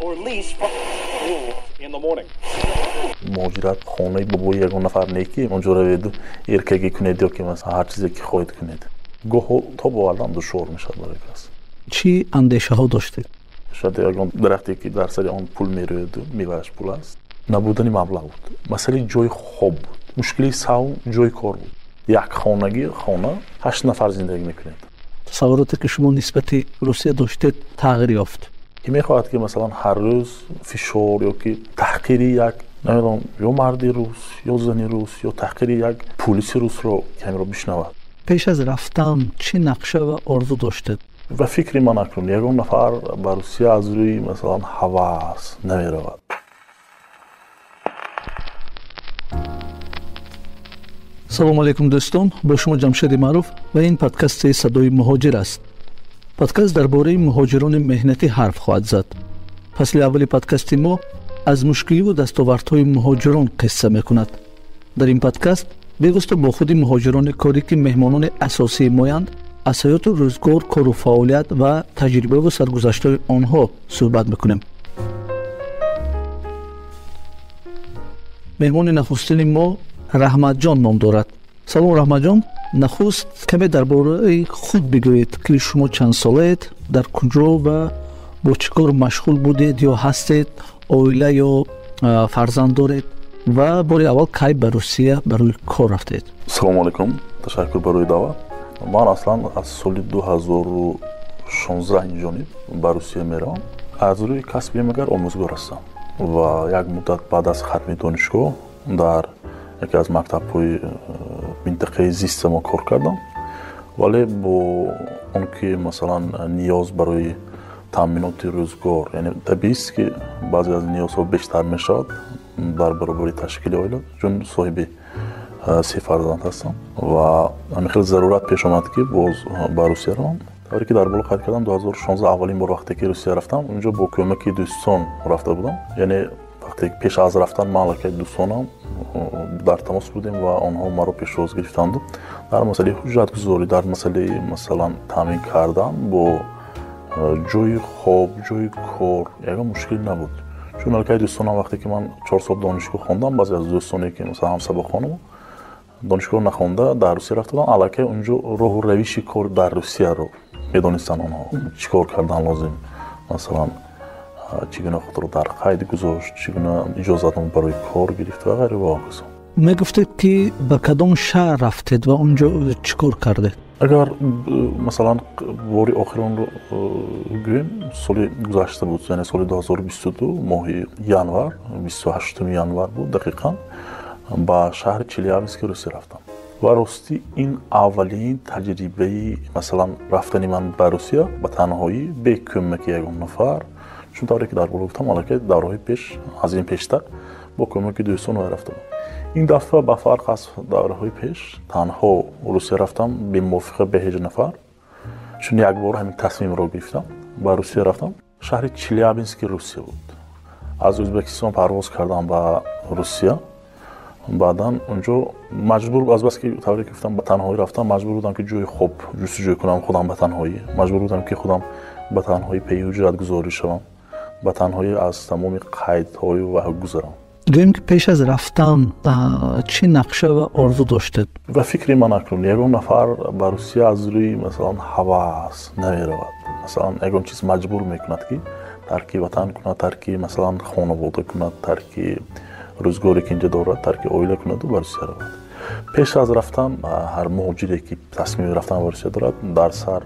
or lease in the morning. مهاجرت خانه بابا یگان نفر نیکی اونجا رویدو ارکگی کنید یا که مثلا هر چیزی که خواهید کنید گاه تا باوردن دشوار میشد برای کس. چی اندیشه ها داشتید؟ شاید یگان درختی که در سر آن پول میروید میوهش پول است نبودنی مبلغ بود مثلا جای خواب بود مشکلی ساو جای کار بود یک خانگی خانه 8 نفر زندگی میکنید. تصوراتی که شما نسبت روسیه داشتید تغییر یافت. که میخواهد که مثلا هر روز فشار یا که تحقیری یک نمیدونم یا مردی روس یا زنی روس یا تحقیری یک پلیسی روس رو کمی رو بشنود. پیش از رفتن چه نقشه و آرزو داشتید؟ و فکری من اکنون یگان نفر به روسیه از روی مثلا هوس نمیرود. سلام علیکم دوستان، با شما جمشید معروف و این پادکست صدای مهاجر است. پادکست درباره مهاجران مهنتی حرف خواهد زد. فصل اولی پادکست ما از مشکلی و دستاوردهای مهاجران قصه میکند. در این پادکست بگوست با خود مهاجران کاری که مهمانان اساسی مایند از حیات روزگار، کار و فعالیت و تجربه و سرگذشت آنها صحبت میکنیم. مهمان نخستین ما رحمت جان نام دارد. سلام رحمت جان، نخست کمی درباره خود بگویید که شما چند ساله اید، در کجا و با چه کار مشغول بودید یا هستید، عائله یا فرزند دارید و باری اول کی به روسیه برای کار رفتید؟ سلام علیکم، تشکر برای دعوت. من اصلا از سال 2016 اینجا به روسیه میرم. از روی کسبی مگر آموزگار هستم و یک مدت بعد از ختم دانشگاه در یکی از مکتب‌های منطقه زیست ما کار کردم، ولی با اون که مثلا نیاز برای تامینات روزگار، یعنی طبیعی است که بعضی از نیازها بیشتر میشد در برابر تشکیل عائله، چون صاحب 3 فرزند هستم و همین خیلی ضرورت پیش آمد که باز به روسیه روم. طوری که در بالا قید کردم 2016 اولین بار وقتی که روسیه رفتم اونجا با کمک دوستان رفته بودم، یعنی وقتی پیش از رفتن من که دوستانم در تماس بودیم و آنها ما رو پیشواز گرفتند در مسئله حجت گذاری، در مسئله مثلا تامین کردن با جای خواب، جای کار یکم مشکل نبود، چون الکی دوستانم وقتی که من 4 سال دانشگاه خواندم بعضی از دوستانی که مثلا هم سبقانم دانشگاه نخونده در روسیه رفتن الکی اونجا راه و روش کار در روسیه رو میدونستن آنها چیکار کردن لازم، مثلا چگونه خود رو در قید گذاشت، چگونه اجازه‌نامه برای کار گرفت و غیره و آنچه. میگفتید که به کدام شهر رفتید و اونجا چیکار کردید؟ اگر مثلا باری آخران رو گویم سال گذشته بود، یعنی سال 2022 ماه ینور 28 ینور بود دقیقاً به شهر چلیابینسک روسیه رفتم و راستی این اولین تجربه مثلا رفتنی من به روسیه به تنهایی به کمک یگان نفر، چون طوری که در بالا گفتم البته دوره‌های پیش از این پیشتر با کمک دوستان رفتم. این دفعه با فرق از دوره‌های پیش تنها روسیه رفتم به موافقه به 18 نفر، چون یک بار همین تصمیم رو گرفتم به روسیه رفتم. شهر چلیابینسک روسیه بود. از ازبکستان پرواز کردم به روسیه، بعداً اونجا مجبور از بس که طوری که گفتم به تنهایی رفتم مجبور بودم که جای خوب جستجو کنم خودم به تنهایی، مجبور بودم که خودم به تنهایی پی اجرت گذاری شوم، به تنهایی از تمام قیدهای و گذرم. گویم که پیش از رفتن چه نقشه و آرزو داشتید؟ و فکری من اکنون یگان نفر به روسیه از روی مثلا هوس نمیرود، مثلا یگان چیز مجبور میکند که ترک وطن کند، ترک مثلا خانواده کند، ترک روزگاری که اینجا دارد، ترک عائله کند و به روسیه رود. پیش از رفتن هر مهاجری که تصمیم رفتن به روسیه دارد در سر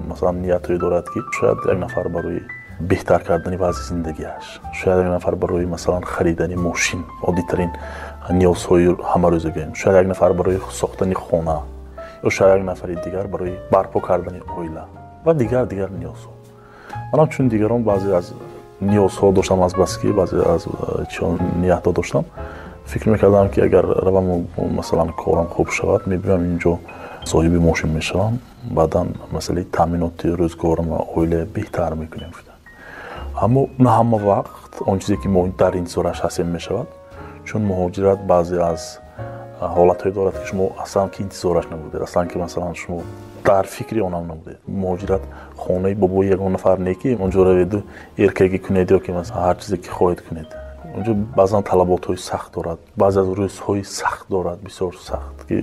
مثلا نیتی دارد که شاید یک نفر برای بهتر کردن وضع زندگیش، شاید یک نفر برای مثلا خریدن ماشین، عادی ترین نیازهای همه روزگی، شاید یک نفر برای ساختن خانه یا شاید یک نفر دیگر برای برپا کردن عائله و دیگر نیازها. من چون دیگران بعضی از نیازها داشتم از بس که بعضی از چون نیت‌ها داشتم فکر میکردم که اگر روم مثلا کارم خوب شود میبینم اینجا صاحب ماشین میشم، بعدا مسئله تامینات روزگارم و عائله بهتر میکنیم. اما نه همه وقت آن چیزی که ما در این صورت حاصل میشود، چون مهاجرت بعضی از ҳолатҳое дорад ки шумо аслан ки интизораш набудед, аслан ки масалан шумо дар фикри онам набудед. муҳоҷират хонаи бобои ягон нафар не ки онҷо раведу эркаги кунед ё ки масалан ҳар чизе ки хоҳед кунед. онҷо баъзан талаботҳои сахт дорад, баъзе аз рӯзҳои сахт дорад, бисёр сахт ки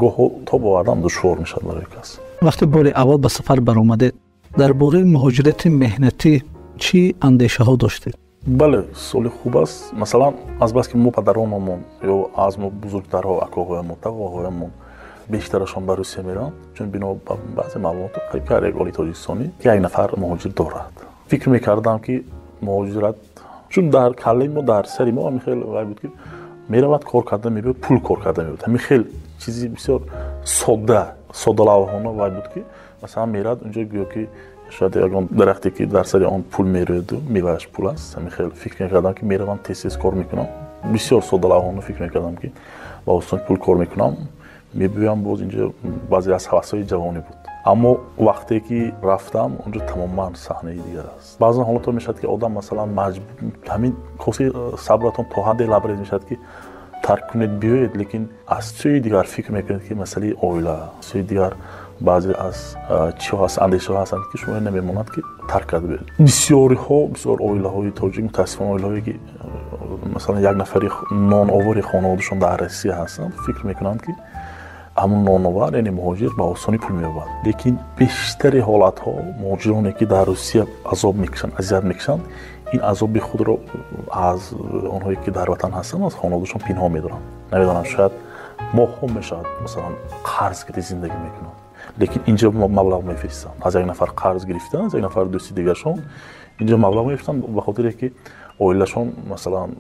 гоҳо тоб овардан душвор мешавад барои кас. вақте бори аввал ба сафар баромадед, дар бораи муҳоҷирати меҳнатӣ чӣ андешаҳо доштед? бале, соли хуб аст. масалан азбаски мо падаронамон ё аз мо бузургтарҳо, акоҳоямон, тавоҳоямон бештарашон ба Русия мераванд, чун бино ба баъзе маълумот қариб ҳар як оли тоҷикистонӣ як нафар муҳоҷир дорад. фикр мекардам ки муҳоҷират чун дар калаи мо, дар сари мо ҳамин хел вай буд ки меравад кор карда мебиёд, пул кор карда мебиёд. ҳамин хел чизи бисёр соддалавҳона вай буд ки масалан мерад унҷо гӯё ки шояд ягон дарахте ки дар сари он пул мерӯяду меваш пул аст. ҳамин хел фикр мекардам ки меравам тез кор мекунам. бисёр соддалавҳона фикр мекардам ки ба осон пул кор мекунам, мебиёям боз инҷо баъзе аз ҳавасҳои ҷавонӣ буд. аммо вақте ки рафтам онҷо тамоман саҳнаи дигар аст. баъзан ҳолато мешавад ки одам масалан ҳамин коси сабратон то ҳадде лабрез мешавад ки тарк кунед биёед, лекин аз сӯи дигар фикр мекунед ки масъалаи оила, сӯи дигар баъзе аз чиҳо ҳаст, андешаҳо ҳастанд ки шумо намемонад ки тарк карда биёед. бисёр оилаҳои тоҷик мутаассифона оилаҳое ки масалан як нафари ноновари хонаводашон дар Россия ҳастанд, фикр мекунанд ки ҳамун ноновар яъне муҳоҷир ба осонӣ пул меёбад. лекин бештари ҳолатҳо муҳоҷироне ки дар Русия азоб мекашанд, азият мекашанд, ин азоби худро аз онҳое ки дар ватан ҳастанд аз хонаводашон пинҳон медоранд. намедонам, шояд моҳҳо мешавад масалан қарз гирифт зиндагӣ мекунанд, лекин инҷо маблағ мефиристанд. аз як нафар қарз гирифтан, аз як нафар дӯсти дигаршон инҷо маблағ мефиристанд ба хотире ки оилашон масалан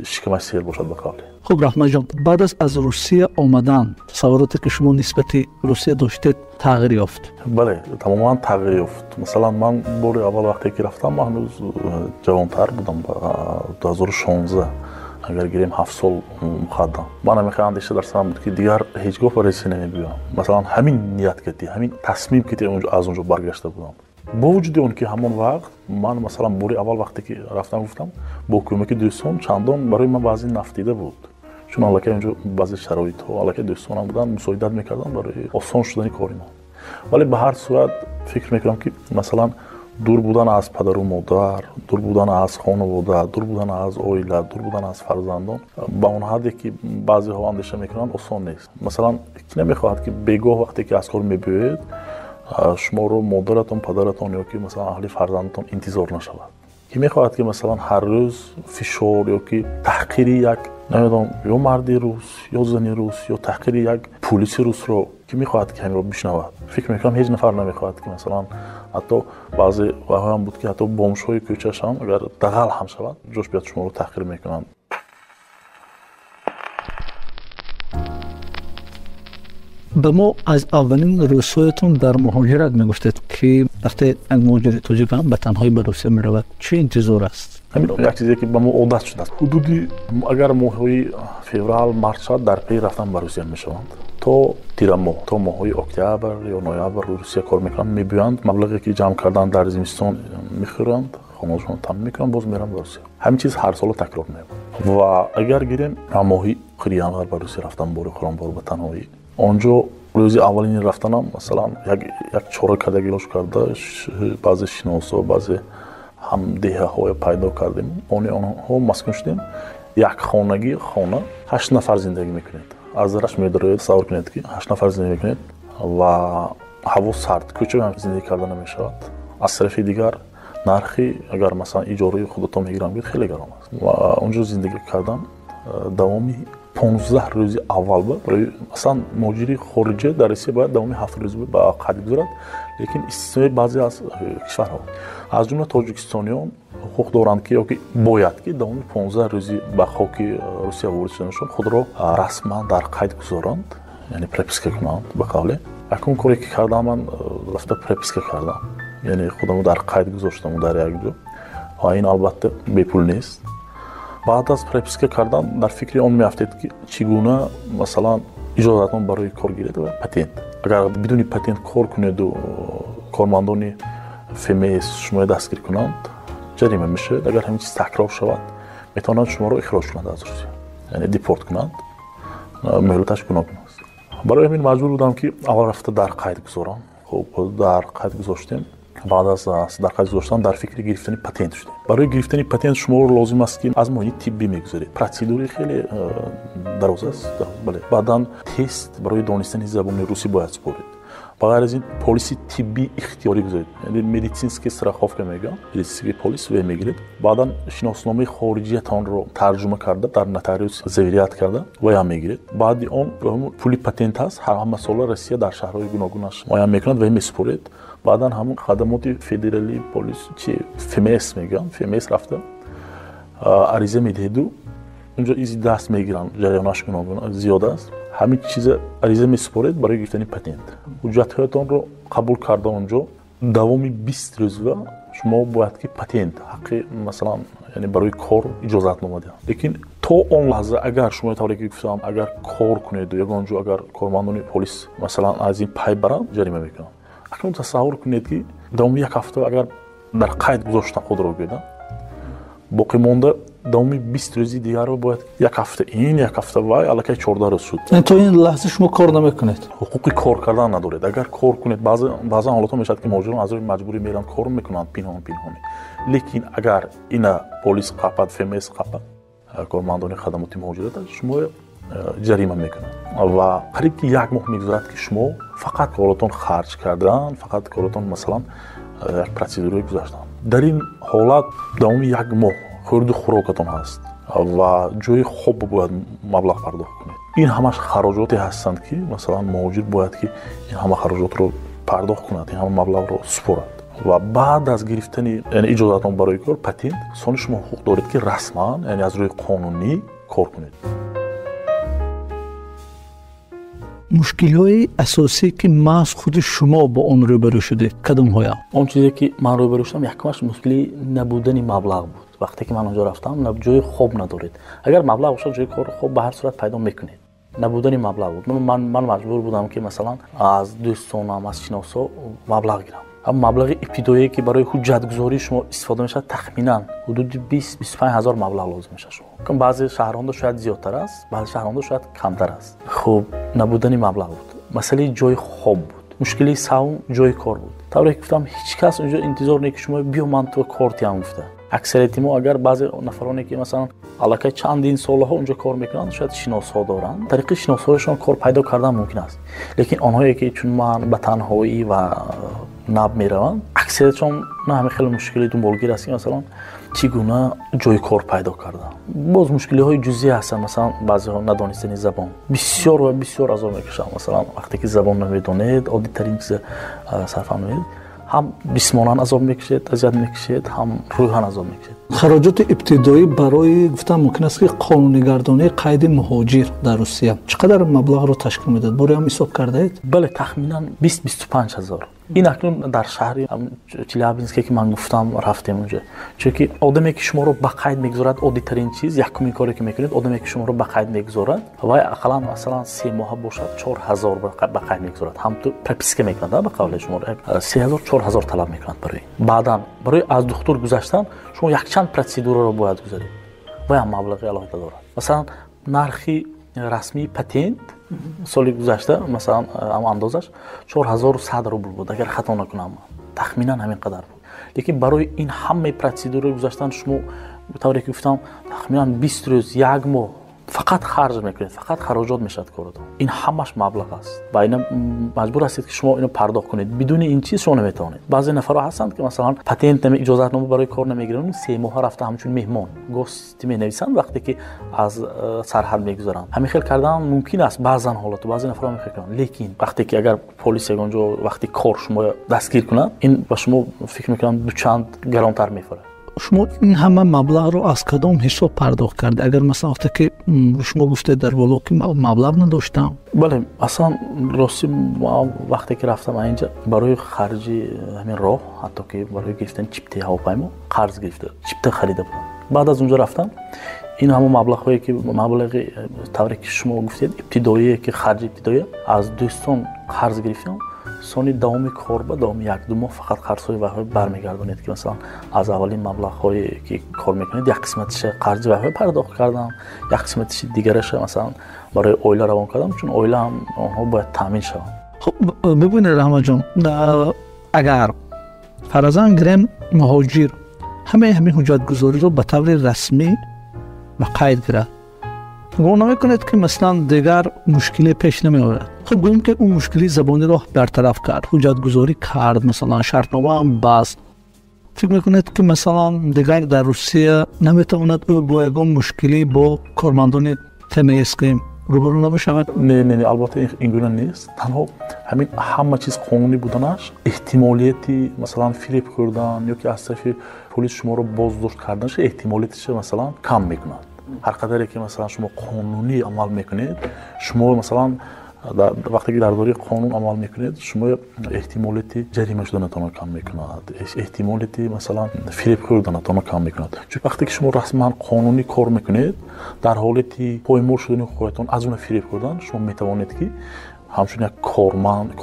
шикамаш сел бошад ба қавле. хуб раҳматҷон, баъд аз Русия омадан тасаввуроте ки шумо нисбати Русия доштед тағйир ёфт? бале, тамоман тағйир ёфт. масалан ман бори аввал вақте ки рафтам ман ҳанӯз ҷавонтар будам. 2016 агар гирем 7 сол муқаддам ман ҳамеха андеша дар сарам буд ки дигар ҳеҷ гоҳ ба Русия намебиём. масалан ҳамин ният кардӣ, ҳамин тасмим ки аз онҷо баргашта будам. бо вуҷуди он ки ҳамон вақт ман масалан бори аввал вақте ки рафтам гуфтам бо кӯмаки дӯстон чандон барои ман баъзе нафтида буд, чун аллакай онҷо баъзе шароитҳо аллакай дӯстонам буданд, мусоидат мекарданд барои осон шудани кори ман. вале ба ҳар сурат фикр мекунам ки масалан дур будан аз падару модар, дур будан аз хонавода, дур будан аз оила, дур будан аз фарзандон ба он ҳадде ки баъзеҳо андеша мекунанд осон нест. масалан ки намехоҳад ки бегоҳ вақте ки аз кор мебиёед шуморо модаратон, падаратон ё ки масалан аҳли фарзандатон интизор нашавад. ки мехоҳад ки масалан ҳар рӯз фишор ё ки таҳқири як намедонам ё марди рус ё зани рус ё таҳқири як полиси русро ки мехоҳад ки ҳамиро бишнавад. фикр мекунам ҳеҷ нафар намехоҳад ки масалан ҳатто баъзе вақҳоям буд ки ҳатто бомшҳои кӯчашам агар дағал ҳам шавад ҷош биёд шуморо таҳқир мекунанд. ба мо аз аввалин рӯзҳоятон дар муҳоҷират мегуфтед ки вақте як муҳоҷири тоҷик ба танҳоӣ ба Русия меравад чӣ интизор аст? ҳамин як чизе ки ба мо одат шудааст. ҳудуди агар моҳҳои феврал, март шавад дар пей рафтан ба Русия мешаванд. то тирамоҳ, то моҳҳои октябр ё ноябр Русия кор мекунанд, мебиёянд, маблағе ки ҷамъ кардан дар зимистон мехӯранд, хонадонашон тамин мекунанд, боз меранд ба Русия. ҳамин чиз ҳар сола такрор меёбад. ва агар гирем моҳи охири январ ба Русия рафтам бори хӯронбор ба танҳоӣ, онҷо рӯзи аввалини рафтанам масалан як чора карда гилош карда баъзе шиносо баъзе ҳамдеҳаҳоя пайдо кардем. они онҳо маскун шудем. як хонагӣ хона 8 нафар зиндагӣ мекунед. аз зараш медороед, савр кунед ки 8 нафар зиндагӣ мекунед ва ҳаво сард, кӯча ҳам зиндагӣ карда намешавад. аз тарафи дигар нархи агар масалан иҷораи худатон мегирам гӯед хеле гарон аст. ва онҷо зиндагӣ кардан давоми 15 рӯзи аввал буд. масалан муҳоҷири хориҷӣ дар Русия бояд давоми 7 рӯз ба қайд гузарад, лекин истиснои баъзе аз кишварҳо аз ҷумла тоҷикистониён ҳуқуқ доранд ки ёки бояд ки давоми 15 рӯзи ба хоки Русия ворид шуданашон худро расман дар қайд гузоранд, яъне преписка кунанд ба қавле. акун коре ки кардам ман рафта преписка кардам, яъне худамро дар қайд гузоштам дар як ҷо ва ин албатта бепул нест. баъд аз преписка кардан дар фикри он меафтед ки чӣ гуна масалан иҷозатнoma барои кор гиред ва патент. агар бидуни патент кор кунеду кормандони ФМС шуморо дастгир кунанд ҷарима мешавед. агар ҳамин чиз такрор шавад метавонанд шуморо ихроҷ кунанд аз Русия, яъне депорт кунанд. меҳлаташ гуногун аст. барои ҳамин маҷбур будам ки аввал рафта дар қайд гузорам. хуб дар қайд гузоштем. баъд аз дар қайд гузоштан дар фикри гирифтани патент шудем. барои гирифтани патент шумо лозим аст ки аз моҳини тиббӣ мегузаред. процедури хеле дароз аст. бале. баъдан тест барои донистани забони русӣ бояд супоред. ба ғайр аз ин полиси тиббӣ ихтиёрӣ гузаред. яъне медицински страховка мегӯям, медицински полис ве мегиред. баъдан шиносномаи хориҷиятонро тарҷума карда дар нотариус заверият карда ва ям мегиред. баъди он пули патент ҳаст, ҳама сола Россия дар шаҳрҳои гуногунаш муайян мекунад ва месупоред. баъдан ҳамон хадамоти федералии полис чи ФМС мегӯям, ФМС рафта ариза медиҳеду унҷо изи даст мегиранд, ҷараёнаш гуногун зиёд аст. ҳамин чиза ариза месупоред барои гирифтани патент. ҳуҷҷатҳоятонро қабул карда онҷо давоми 20 рӯзва шумо бояд ки патент ҳаққи масалан яъне барои кор иҷозатнома диҳанд. лекин то он лаҳза агар шумо тавре ки гуфтам агар кор кунеду ягон ҷо агар кормандони полис масалан аз ин пай баранд ҷарима мекунанд. акнун тасаввур кунед ки давоми як ҳафта агар дар қайд гузоштан худро гӯядам боқӣ монда давоми 20 рӯзи дигарро бояд як ҳафта ин як ҳафта вай аллакай 14 рӯз шуд. то ин лаҳза шумо кор намекунед? ҳуқуқи кор кардан надоред. агар кор кунед баъзан ҳолатҳо мешавад ки муҳоҷирон аз рӯи маҷбурӣ меранд кор мекунанд пинҳон. лекин агар ина полис қапад, ФМС қапад, кормандони хадамоти муҳоҷират шумо ҷарима мекунанд ва қариб ки як моҳ мегузарад ки шумо фақат коротон харҷ кардан, фақат коротон масалан як процедураи гузаштан. дар ин ҳолат давоми як моҳ хӯрду хӯрокатон ҳаст ва ҷои хоб бояд маблағ пардохт кунед. ин ҳамаш хароҷоте ҳастанд ки масалан муҳоҷир бояд ки ин ҳама хароҷотро пардохт кунад, ин ҳама маблағро супорад. ва баъд аз гирифтани яъне иҷозатнoma барои кор патент сони шумо ҳуқуқ доред ки расман яъне аз рӯи қонунӣ кор кунед. мушкилиҳои асосие ки маҳз худи шумо бо он рӯбарӯ шудед кадомҳоянд? он чизе ки ман рӯбарӯ шудам якумаш мушкили набудани маблағ буд. вақте ки ман онҷо рафтам ҷои хоб надоред. агар маблағ бошад ҷои кор хоб ба ҳар сурат пайдо мекунед. набудани маблағ буд. ман маҷбур будам ки масалан аз дӯстонам аз шиносо маблағ гирам. ҳам маблағи ибтидоие ки барои ҳуҷҷатгузорӣ шумо истифода мешавад тахминан ҳудуди 20-25 ҳазор маблағ лозим мешавад шумо. баъзе шаҳрҳондо шояд зиёдтар аст, баъзе шаҳрҳондо шояд камтар аст. хуб набудани маблағ буд. масъалаи ҷои хоб буд. мушкили савм ҷои кор буд. тавре ки гуфтам ҳеҷ кас онҷо интизор не ки шумо биё ман то кортиам гуфта. аксарияти мо агар баъзе нафароне ки масалан аллакай чандин солаҳо онҷо кор мекунанд шояд шиносҳо доранд. тариқи шиносҳояшон кор пайдо кардан мумкин аст. лекин онҳое ки чун ман ба танҳоӣ ва наб мераванд аксариятшон на ҳамин хеле мушкили дунболгир аст ки масалан чӣ гуна ҷои кор пайдо кардан. боз мушкилиҳои ҷузъӣ ҳастанд. масалан баъзеҳо надонистани забон бисёр ва бисёр азоб мекашанд. масалан вақте ки забон намедонед оддитарин чиза сарфам намедонед ҳам ҷисмонан азоб мекашед, азият мекашед, ҳам рӯҳан азоб мекашед. хароҷоти ибтидоӣ барои гуфтам мумкин аст ки қонунигардонии қайди муҳоҷир дар Русия чиқадар маблағро ташкил медод? бори ҳам ҳисоб кардаед? бале тахминан 20-25 ҳазор. ин акнун дар шаҳри Челябинске ки ман гуфтам рафтем онҷо. чунки одаме ки шуморо ба қайд мегузорад оддитарин чиз якумин коре ки мекунед одаме ки шуморо ба қайд мегузорад вай ақаллан масалан 3 моҳа бошад 4000 ба қайд мегузорад. ҳам ту прописка мекунад ба қавле шумо 3000-4000 талаб мекунад барои. баъдан барои аз духтур гузаштан шумо якчанд процедураро бояд гузаред. вай ҳам маблағи алоҳида дорад. масалан нархи расмии патент соли гузашта масалан андозаш 4100 рубл буд агар хато накунам. тахминан ҳамин қадар буд. лекин барои ин ҳамаи процедураи гузаштан шумо тавре ки гуфтам тахминан 20 рӯз як моҳ фақат харҷ мекунед, фақат хароҷот мешавад коротон. ин ҳамаш маблағ аст ва ина маҷбур ҳастед ки шумо ино пардохт кунед. бидуни ин чиз шумо наметавонед. баъзе нафарҳо ҳастанд ки масалан патент иҷозатнома барои кор намегиранд 3 моҳа рафта ҳамчун меҳмон гости менависанд вақте ки аз сарҳад мегузаранд. ҳамин хел кардан мумкин аст баъзан ҳолату баъзе нафарҳо ҳамин хел кардан. лекин вақте ки агар полис ягон ҷо вақти кор шумо дастгир кунад ин ба шумо фикр мекунам дучанд гаронтар мефарад. шумо ин ҳама маблағро аз кадом ҳисоб пардохт кард? агар масалан вақте ки шумо гуфтед дар боло ки маблағ надоштам. бале аслан рости вақте ки рафтам аинҷа барои харҷи ҳамин роҳ ҳатто ки барои гирифтани чиптаи ҳавопаймо қарз гирифта чипта харида будам. баъд аз онҷо рафтам ин ҳамон маблағҳое ки маблағи тавре ки шумо гуфтед ибтидоие ки харҷи ибтидоия аз дӯстон қарз гирифтам сони давоми кор ба давоми 1-2 моҳ фақат қарзҳои ваҳои бармегардонед ки масалан аз аввалин маблағҳое ки кор мекунед як қисматиша қарзи ваҳои пардохт кардам, як қисматиши дигараша масалан барои оила равон кардам, чун оила ҳам онҳо бояд таъмин шаванд. хуб бибинед раҳматҷон, агар фаразан гирем муҳоҷир ҳамаи ҳамин ҳуҷҷатгузориро ба таври расмӣ ба қайд гирад, гумон намекунед ки маслан дигар мушкиле пеш намеорад. хуб гӯем ки он мушкили забониро бартараф кард, ҳуҷҷатгузорӣ кард, масалан шартномаам баст. фикр мекунед ки масалан дигар дар Русия наметавонад ӯ бо ягон мушкилӣ бо кормандони ТМС рӯбарӯ намешавад? не албатта ин гуна нест. Танҳо ҳамин ҳама чиз қонунӣ буданаш эҳтимолияти масалан фиреб хӯрдан ё ки аз тарафи полис шуморо боздошт карданаш эҳтимолиятиша масалан кам мекунад. ҳар қадаре ки масалан шумо қонунӣ амал мекунед, шумо масалан вақте ки дар дораи қонун амал мекунед, шумо эҳтимолияти ҷарима шуданатонро кам мекунад, эҳтимолияти масалан фиреб хӯрданатонро кам мекунад. Чунки вақте ки шумо расман қонунӣ кор мекунед, дар ҳолати поймол шудани ҳуқуқатон аз ҷумла фиреб хӯрдан, шумо метавонед ки ҳамчун як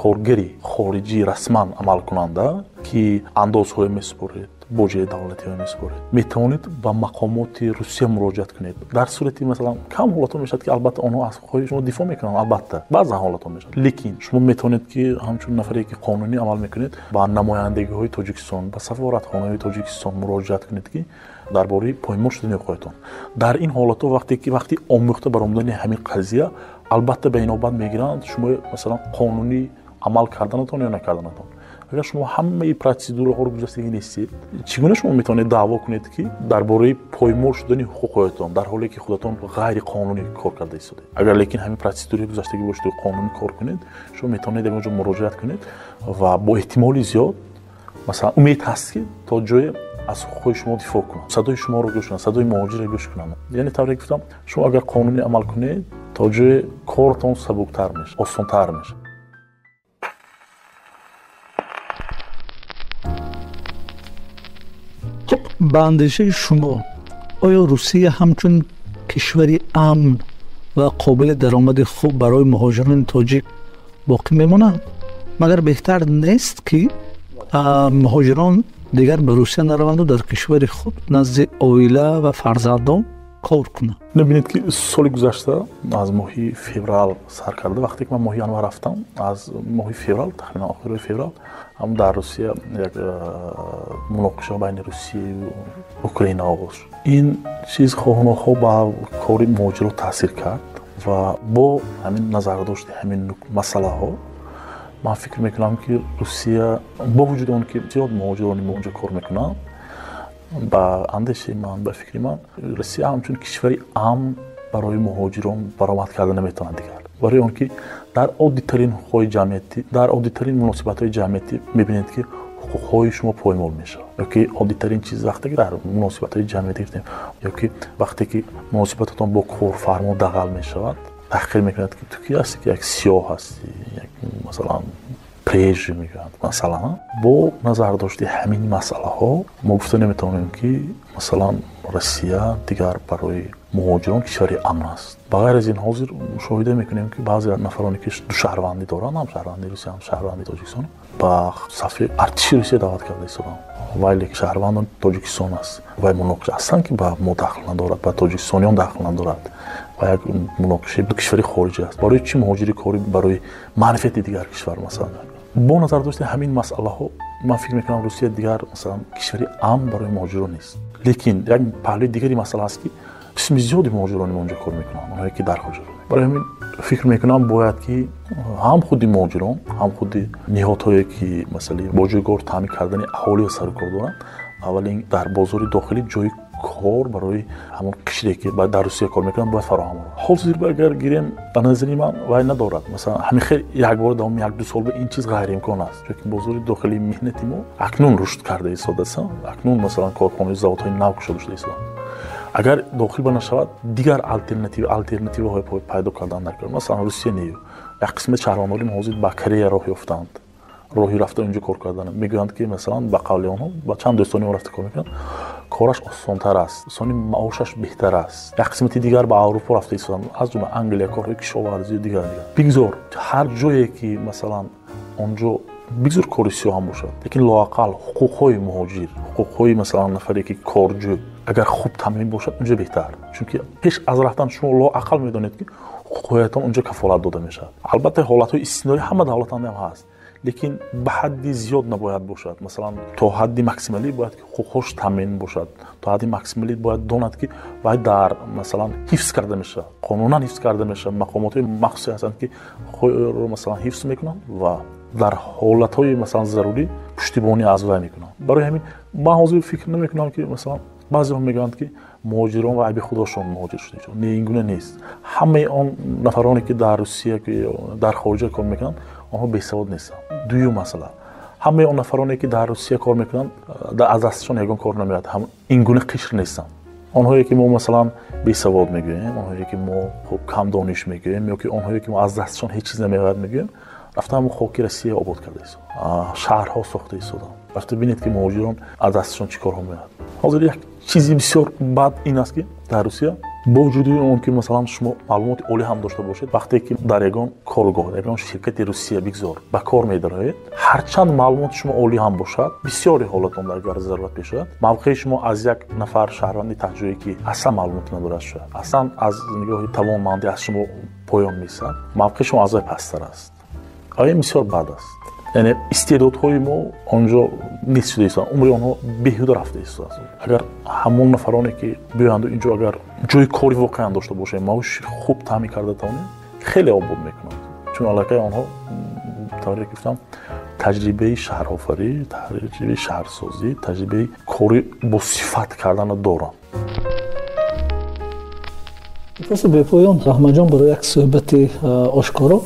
коргари хориҷӣ расман амалкунанда ки андозҳое месупоред, боҷаи давлатиҳое месупоред, метавонед ба мақомоти Русия муроҷиат кунед. дар сурати масалан кам ҳолатон мешавад ки албатта онҳо аз ҳуқуқи шумо дифоъ мекунанд, албатта баъзан ҳолатон мешавад, лекин шумо метавонед ки ҳамчун нафаре ки қонунӣ амал мекунед ба намояндагиҳои Тоҷикистон, ба сафоратхонаҳои Тоҷикистон муроҷиат кунед ки дар бораи поймол шудани ҳуқуқатон. дар ин ҳолатҳо вақти омӯхта баромадани ҳамин қазия албатта ба инобат мегиранд шумо масалан қонунӣ амал карданатон ё накарданатон. агар шумо ҳамаи протсидураҳоро гузаштагӣ нестед, чӣ гуна шумо метавонед даъво кунед ки дар бораи поймол шудани ҳуқуқҳоятон дар ҳоле ки худатон ғайриқонунӣ кор карда истодед. агар лекин ҳамин протсидураи гузаштагӣ бошед қонунӣ кор кунед, шумо метавонед ягон ҷо муроҷиат кунед ва бо эҳтимоли зиёд масалан умед ҳаст ки то ҷое аз ҳуқуқи шумо дифоъ кунанд, садои шуморо гӯш кунанд, садои муҳоҷирро гӯш кунанд. яъне тавре гуфтам, шумо агар қонунӣ амал кунед, то ҷое кортон сабуктар мешавад, осонтар мешавад. ба андешаи шумо оё Русия ҳамчун кишвари амн ва қобили даромади хуб барои муҳоҷирони тоҷик боқӣ мемонад? магар беҳтар нест ки муҳоҷирон дигар ба Русия нараванду дар кишвари худ назди оила ва фарзандон кор кунанд? набинед ки соли гузашта аз моҳи феврал сар карда, вақте ки ман моҳи январ рафтам, аз моҳи феврал тақрибан охирои феврал ҳам дар Русия як муноқиша байни Русияу Украина оғоз шуд. ин чиз хоҳоноҳо ба кори муҳоҷиро таъсир кард ва бо ҳамин назардошти ҳамин масъалаҳо ман фикр мекунам ки Русия бо вуҷуди он ки зиёд муҳоҷирони онҷо кор мекунанд, ба андешаи ман, ба фикри ман, Русия ҳамчун кишвари амн барои муҳоҷирон баромад карда наметавонад дигар. барои он ки дар оддитарин ҳуқуқҳои ҷамъиятӣ, дар оддитарин муносибатҳои ҷамъиятӣ мебинед ки ҳуқуқҳои шумо поймол мешавад, ё ки оддитарин чиз вақте ки дар муносибатҳои ҷамъиятӣ гирифтем, ё ки вақте ки муносибататон бо корфармо дағал мешавад, таҳқир мекунад ки ту ки ҳасти ки як сиёҳ ҳасти, як масалан прежи мегӯянд. масалан бо назардошти ҳамин масъалаҳо мо гуфта наметавонем ки масалан Русия дигар барои муҳоҷирон кишвари амн аст. ба ғайр аз ин ҳозир мушоҳида мекунем ки баъзе нафароне ки ду шаҳрвандӣ доранд, ҳам шаҳрвандии Русия, ҳам шаҳрвандии Тоҷикистон, ба сафи артиши Русия даъват карда истоданд. вайле шаҳрвандони Тоҷикистон аст. вай муноқиша астан ки ба мо дахл надорад, ба тоҷикистониён дахл надорад. ва як муноқишаи ду кишвари хориҷӣ аст. барои чӣ муҳоҷирӣ кори барои маърифати дигар кишвар масалан. бо назардошти ҳамин масъалаҳо ман фикр мекунам Русия дигар масалан кишвари амн барои муҳоҷирон нест. лекин як паҳлӯи дигари масъала аст ки қисми зиёди муҳоҷирони онҷо кор мекунанд, онҳое ки дар ҳуҷра. барои ҳамин фикр мекунам бояд ки ҳам худи муҳоҷирон, ҳам худи ниҳодҳое ки масъалаи бо ҷойгор таъмин кардани аҳолиро сару кор доранд, аввалин дар бозори дохилӣ ҷои кор барои ҳамон қишре ки дар Русия кор мекунанд бояд фароҳам овард. ҳозир агар гирем ба назари ман вай надорад. масалан ҳамин хел якбора давоми 1-2 сол ин чиз ғайриимкон аст, чунки бозори дохилии меҳнати мо акнун рушд карда истодаст, акнун масалан корхонаи заводҳои нав кушода шуда истоданд. агар дохил ба нашавад дигар алтернативаҳое пайдо кардан накард. масалан Русия нею як қисмати шаҳрвандони ҳозир ба Корея роҳ ёфтанд, роҳи рафта онҷо кор кардан. мегӯянд ки масалан ба қавли онҳо ба чанд дӯстони он рафта кор мекунанд, кораш осонтар аст, сони маошаш беҳтар аст. як қисмати дигар ба Аврупо рафта истоданд, аз ҷумла Англия, корҳои кишоварзию дигар. бигзор ҳар ҷое ки масалан онҷо бигзор кори сиёҳ ҳам бошад, лекин лоақал ҳуқуқҳои муҳоҷир, ҳуқуқҳои масалан нафаре ки корҷӯ агар хуб таъмин бошад, унҷо беҳтар. Чунки пеш аз рафтан шумо лоақал медонед ки ҳуқуқҳоятон унҷо кафолат дода мешавад. Албатта ҳолатҳои истисноӣ ҳама давлатанда ҳам ҳаст, лекин ба ҳадди зиёд набояд бошад. Масалан то ҳадди максималӣ бояд ки ҳуқуқҳош таъмин бошад, то ҳадди максималӣ бояд донад ки вай дар масалан ҳифз карда мешавад, қонунан ҳифз карда мешавад. мақомотҳои махсусе ҳастанд ки ҳуқуқро масалан ҳифз мекунанд ва дар ҳолатҳои масалан зарурӣ пуштибонӣ аз вай мекунанд. барои ҳамин ман ҳозир фикр намекунам ки масалан баъзеҳо мегӯянд ки муҳоҷирон ва айби худошон муҳоҷир шуда. Не, ин гуна нест. ҳамаи он нафароне ки дар Русия ки дар хориҷа кор мекунанд, онҳо бесавод нестанд. Дуюм масъала, ҳамаи он нафароне ки дар Русия кор мекунанд, аз дасташон ягон кор намеояд, ин гуна қишр нестанд. онҳое ки мо масалан бесавод мегӯем, онҳое ки мо кам дониш мегӯем, ё ки онҳое ки мо аз дасташон ҳеҷ чиз намеояд мегӯем, рафта ҳамон хоки Россия обод карда истод, шаҳрҳо сохта истоданд. рафта бинед ки муҳоҷирон аз дасташон чӣ корҳо меояд. ҳозир як чизи бисёр бад ин аст ки дар Русия бо вуҷуди он ки масалан шумо маълумоти олӣ ҳам дошта бошед, вақте ки дар ягон коргоҳ, дар ягон ширкати Русия бигзор ба кор медароед, ҳарчанд маълумоти шумо олӣ ҳам бошад, бисёри ҳолатон агар зарурат пеш ояд, мавқеи шумо аз як нафар шаҳрванди таҳҷоие ки аслан маълумоти надорад шуяд, аслан аз нигоҳи тавонмандӣ аз шумо поён месад, мавқеи шумо аз вай пасттар аст. ин бисёр бад аст. яъне истеъдодҳои мо онҷо нест шуда истоданд, умри онҳо беҳуда рафта истодааст. агар ҳамон нафароне ки биёянду инҷо агар ҷои кори воқеан дошта бошем, маоши хуб таъмин карда тавонем, хеле обод мекунанд. чун аллакай онҳо тавре гуфтам таҷрибаи шаҳрофарӣ, таҷрибаи шаҳрсозӣ, таҷрибаи кори бо сифат кардана доранд. Просто бепоён раҳматҷон барои як суҳбати ошкоро.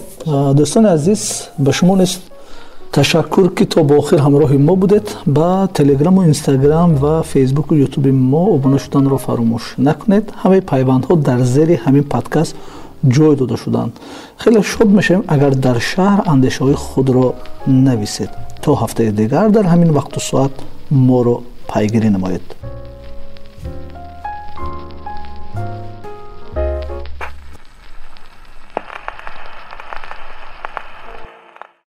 дӯстони азиз, ба шумо нест ташаккур ки то ба охир ҳамроҳи мо будед. ба телеграму инстаграм ва фейсбуку ютуби мо обуна шуданро фаромӯш накунед. ҳамаи пайвандҳо дар зери ҳамин подкаст ҷой дода шуданд. хеле шод мешавем агар дар шаҳр андешаҳои худро нависед. то ҳафтаи дигар дар ҳамин вақту соат моро пайгирӣ намоед.